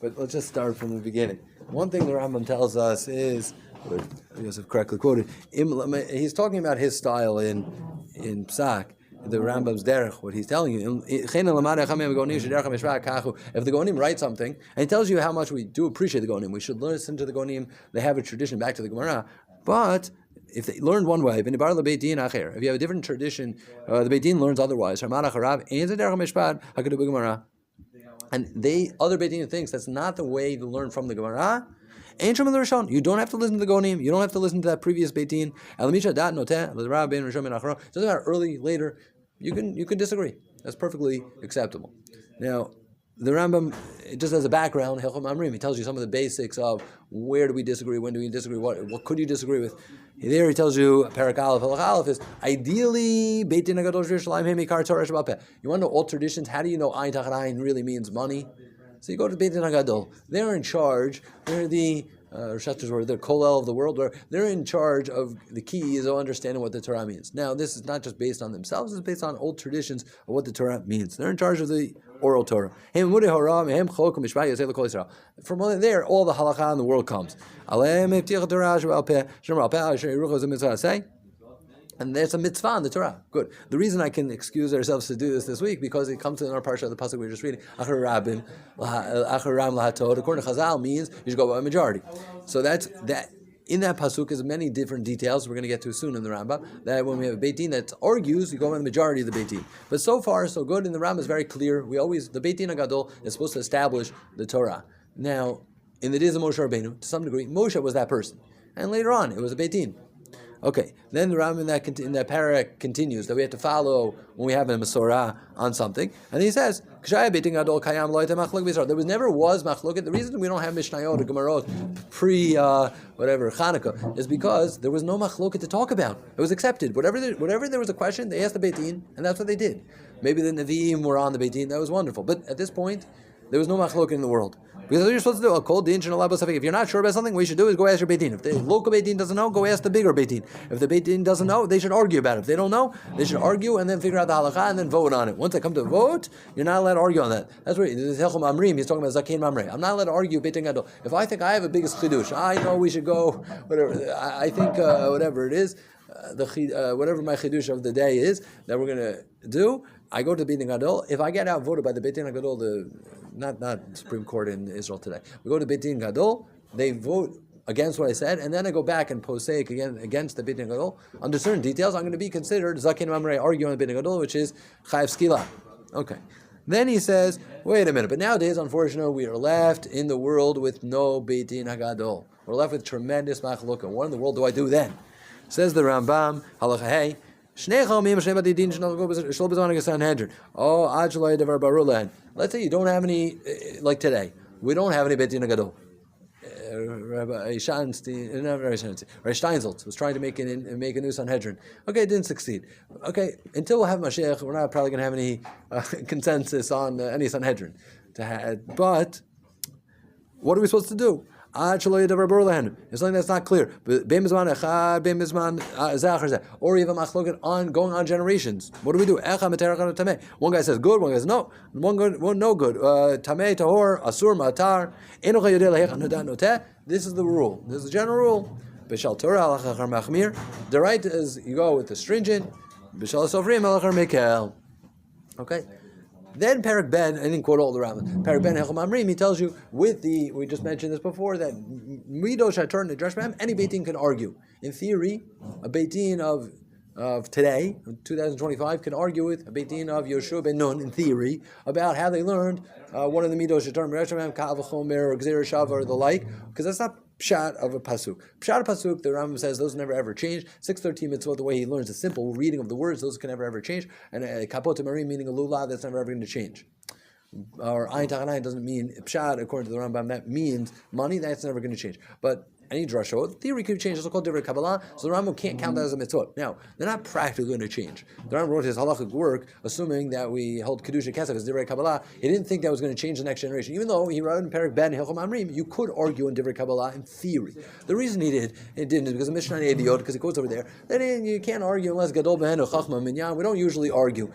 But let's just start from the beginning. One thing the Rambam tells us is, Yosef correctly quoted, he's talking about his style in Psak, the Rambam's derech. What he's telling you, if the Gonim write something, and he tells you how much we do appreciate the Gonim, we should listen to the Gonim. They have a tradition back to the Gemara, but if they learned one way, if you have a different tradition, the Beit Din learns otherwise. And other Beit Din thinks that's not the way to learn from the Gemara. You don't have to listen to the Gonim. You don't have to listen to that previous Beit Din. It doesn't matter early, later. You can disagree. That's perfectly acceptable. Now, the Rambam, just as a background, he tells you some of the basics of where do we disagree, when do we disagree, what could you disagree with. There he tells you, Parak Aleph, Halach Aleph is, ideally, Beit Din HaGadol Yerushalayim Hemikar Torah Shabbat Peh. You want to know all traditions? How do you know Ayin Tachat Ayin really means money? So you go to Beit Din HaGadol. They're in charge. They're the they're Kolel of the world, where they're in charge of the keys of understanding what the Torah means. Now, this is not just based on themselves, it's based on old traditions of what the Torah means. They're in charge of the oral Torah. From there, all the halakha in the world comes. And there's a mitzvah in the Torah. Good. The reason I can excuse ourselves to do this week, because it comes in our parsha, the pasuk we were just reading, Achar Ram Lahatod, according to Chazal, means you should go by a majority. So that's that. In that pasuk is many different details we're going to get to soon in the Rambam, that when we have a Beit Din that argues, you go by the majority of the Beit Din. But so far, so good, in the Rambam is very clear. The Beit Din HaGadol is supposed to establish the Torah. Now, in the days of Moshe Rabbeinu, to some degree, Moshe was that person. And later on, it was a Beit Din. Okay, then the Rambam in that parak continues that we have to follow when we have a Masorah on something, and he says, there never was machloket. The reason we don't have Mishnayot or Gemarot Chanukah is because there was no machloket to talk about. It was accepted. Whatever there was a question, they asked the Beit Din, and that's what they did. Maybe the Nevi'im were on the Beit Din, that was wonderful. But at this point, there was no machloket in the world. Because what you're supposed to do, if you're not sure about something, what you should do is go ask your Beit Din. If the local Beit Din doesn't know, go ask the bigger Beit Din. If the Beit Din doesn't know, they should argue about it. If they don't know, they should argue and then figure out the halakha and then vote on it. Once they come to vote, you're not allowed to argue on that. That's what he's talking about Zakein Mamrei. I'm not allowed to argue Beit Din Gadol. If I think I have a biggest chidush, I know we should go, whatever, I think whatever it is, whatever my chidush of the day is that we're going to do, I go to the Beit Din Gadol. If I get outvoted by the Beit Din Gadol, not Supreme Court in Israel today, we go to Beit Din Gadol, they vote against what I said, and then I go back and posek again against the Beit Din Gadol. Under certain details, I'm going to be considered Zakin Mamrei, arguing on the Beit Din Gadol, which is Chayav Skila. Okay. Then he says, wait a minute, but nowadays, unfortunately, we are left in the world with no Beit Din Gadol. We're left with tremendous machlokah. What in the world do I do then? Says the Rambam, Halacha Hey, let's say you don't have any, like today, we don't have any Beit Din Gadol. Rabbi Steinsaltz was trying to make a new Sanhedrin. Okay, it didn't succeed. Okay, until we have Mashiach, we're not probably going to have any consensus on any Sanhedrin. But what are we supposed to do? It's something that's not clear. Or even machloket on going on generations. What do we do? One guy says good, one guy says no. One no good. Tameh, tahor, asur, matar. This is the rule. This is the general rule. The right is you go with the stringent. Okay. Then Parak Ben, I didn't quote all the Rambam. Parak Ben Hechom Amrim, he tells you we just mentioned this before, that Mido Shatur and Drash Bam, any Beit Din can argue. In theory, a Beit Din of today, 2025, can argue with a Beit Din of Yoshua ben Nun, in theory, about how they learned one of the Mido Shatur and Drash Bam, Ka'av Chomer, or Gzeir Shav, or the like, because that's not Pshat of a pasuk. Pshat of pasuk, the Rambam says, those never ever change. 613 mitzvot, the way he learns the simple reading of the words, those can never ever change. And kapot marim, meaning a lulav, that's never ever going to change. Or ayin tachanai doesn't mean pshat according to the Rambam. That means money. That's never going to change. But any drashot, theory could change. It's called different Kabbalah. So the Rambam can't count that as a mitzvot. Now, they're not practically going to change. The Rambam wrote his halachic work, assuming that we hold kedusha kesef as divrei Kabbalah. He didn't think that was going to change the next generation. Even though he wrote in Parak Ben Hilchom Amrim, you could argue in divrei Kabbalah in theory. The reason it didn't is because of Mishnah Ediot, because he quotes over there that you can't argue unless gadol behen or chachma minyan. We don't usually argue.